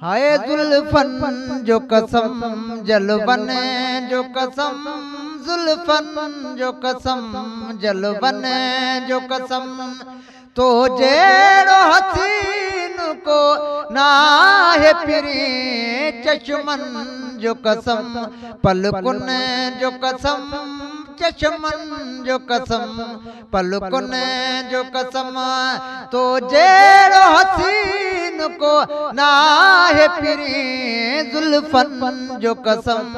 हाय जुल्फन जो कसम जलवन जो कसम जुल्फन जो कसम जलवन जो कसम तो जेड़ो हसीन को नाहे फिरी चश्मन जो कसम पलकुन जो कसम चश्मन जो कसम पलकुन जो कसम तो जेड़ो हसीन को नाहे फिरी जुल्फन जो कसम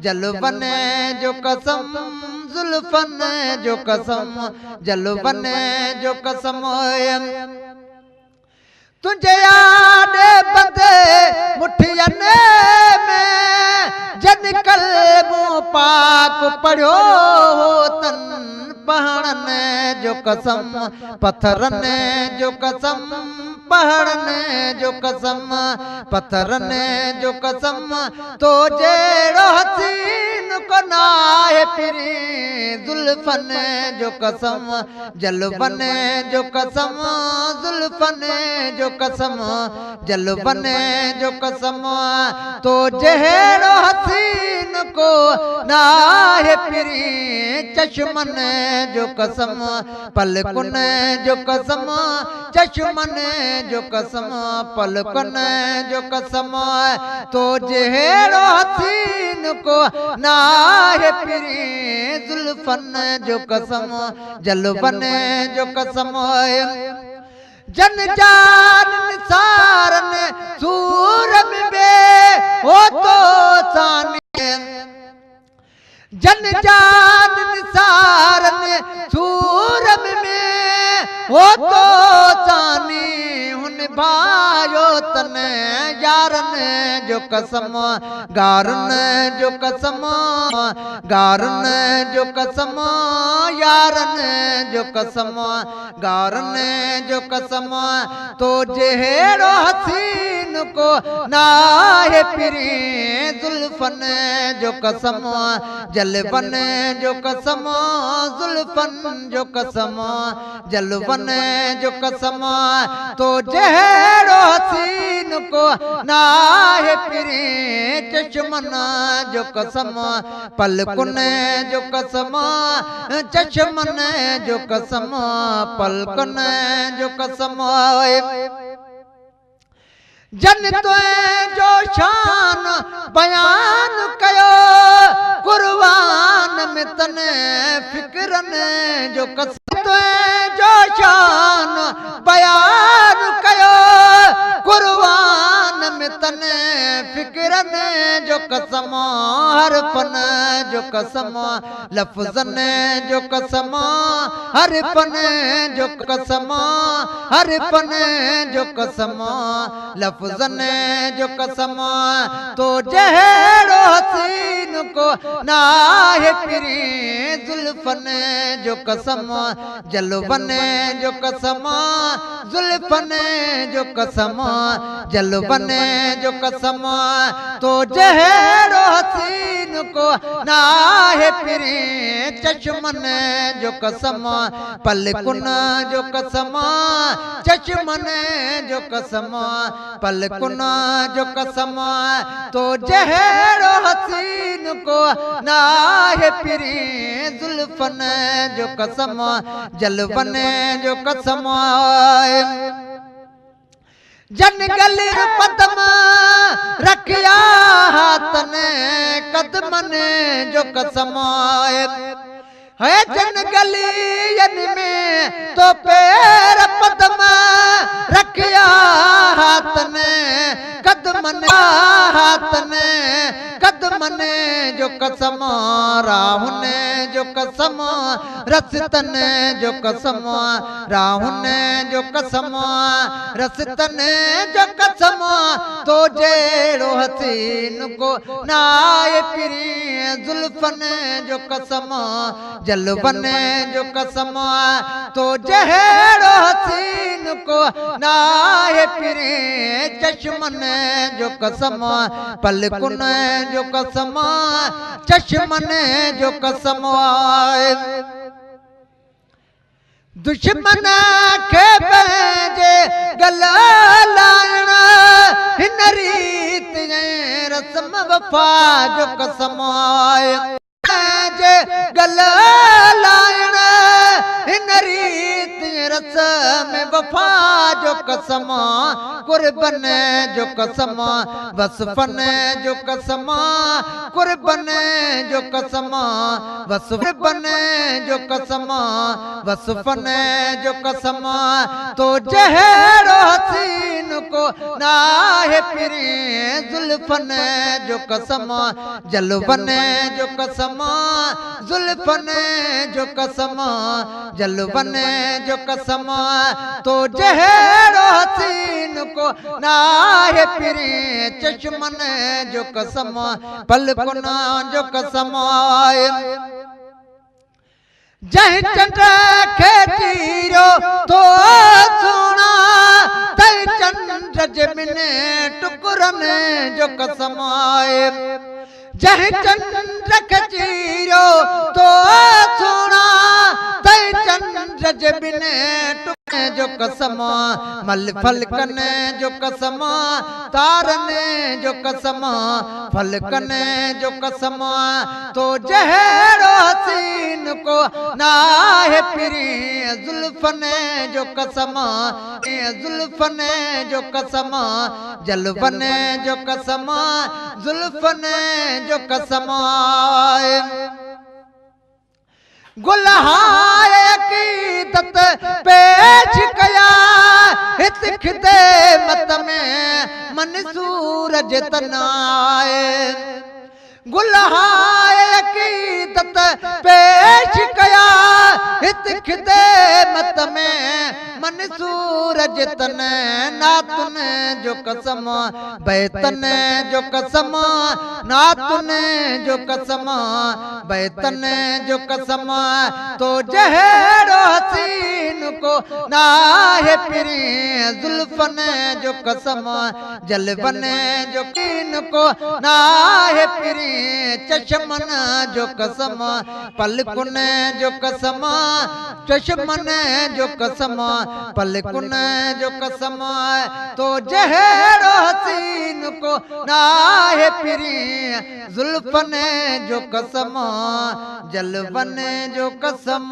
जलवन जो कसम जुल्फन जो कसम जलवन जो कसम तुझे याद बंदे मुठियन में जन कल्बों पाक पढ़ो तन पहाड़न जो कसम पत्थरन जो कसम पहाड़न जो कसम पत्थरन जो कसम तो जेड़ो हसीन को नाहे फिरी जुल्फन जो कसम जलवन जो कसम जुल्फन जो कसम जलवन जो कसम तो जेड़ो हसीन को नाहे फिरी चश्मन जो कसम पलकुन जो कसम चश्मन जो कसम पलकुन जो कसम तो जेड़ो हसीन को नाहे फिरी जुल्फन जो कसम जलवन जो कसम जन जान निसारन सूरम में हो तो सानी जन जान निसारन सूरम में हो तो सानी हुन भायो तन यारन जो कसम गारन जो कसम गारन जो कसम यारन जो कसम गारन जो कसम तो जेड़ो हसीन को नाहे फिरी जुल्फन जो कसम जलवन जो कसम जुल्फन जो कसम जलवन जो कसम तो जेड़ो हसीन को नाहे फिरी चश्मन जो कसम पलकुन जो कसम चश्मन जो कसम पलकुन जो कसम जन तो जो शान बयान कयो कुर्बान में तने फिक्रन जो कसम तो जो शान बयान कयो कुर्बान में तने फिक्रन जो कसम हरफन जो कसम लफ्जन जो कसम हरफन जो कसम हरफन जो कसम लफ्जन जो कसम तो जेड़ो हसीन को नाहे फिरी जुल्फन जो कसम जलवन जो कसम जुल्फन जो कसम जलवन जो कसम तो जेड़ो हसीन को नाहे फिरी चश्मन जो कसम पलकुन जो कसम चश्मन जो कसम पलकुन जो कसम तो जेड़ो हसीन को नाहे फिरी जुल्फन जो कसम जलवन जो कसम जन गलिर पदम रखिया हाथन कदमन जो कसम है जन गलियन में तो पैर पदम रखिया हाथन कदमन हाथन कदमन जो कसम राहुन जो कसम रसतन जो कसम राहुन जो कसम रसतन जो कसम तो जेड़ो हसीन को नाहे फिरी जुल्फन जो कसम जलवन जो कसम तो जेड़ो हसीन को नाहे फिरी चश्मन जो कसम पलकुन जो कसम चश्मन जो कसम दुश्मन के पंहिंजे गल लाइण हिन रीत रस्म वफ़ा जो कसम आहे पंहिंजे गल लाइण हिन रीत रस्म वफ़ा जो कसम कुर्बन जो कसम वसफ़न जो कसम कुर्बन जो कसम वसफ़न जो कसम वसफ़न जो कसम तो जहरो हसीन को नाहे फिरे जुल्फन जो कसम जलवन जो कसम जुल्फन जो कसम जलवन जो कसम तो जहरो हसीन को नाहे फिरे चश्मन जो कसम पलकुन जो कसम जह चंड खे चीरो तो सोना तई चंड जमिन टुकरन जो कसम आहे जह चंड खे चीरो तो सोना तई चंड जमिन जो कसम मल फलकन जो कसम तारन जो कसम फलकन जो कसम तो जहरो हसीन को नाहे फिरी जुल्फन जो कसम जुल्फन जो कसम जलवन जो कसम जुल्फन जो कसम गुलहाए अकीदत पेश कया हित खिदे मत में मंसूर जतनाए गुलहाए अकीदत पेश कया हित खिदे मत में मंसूर जतन नातुन जो कसम बैतन जो कसम नातुन जो कसम बैतन जो कसम तो जहरो हसीन को नाहे फिरी जुल्फन जो कसम जलवन जो कीन को नाहे फिरी चश्मन जो कसम पलकुन जो कसम चश्मन जो कसम पलकुन जो कसम तो जहरो हसीन को नाहे फिरी जुल्फन जो कसम जलवन जो कसम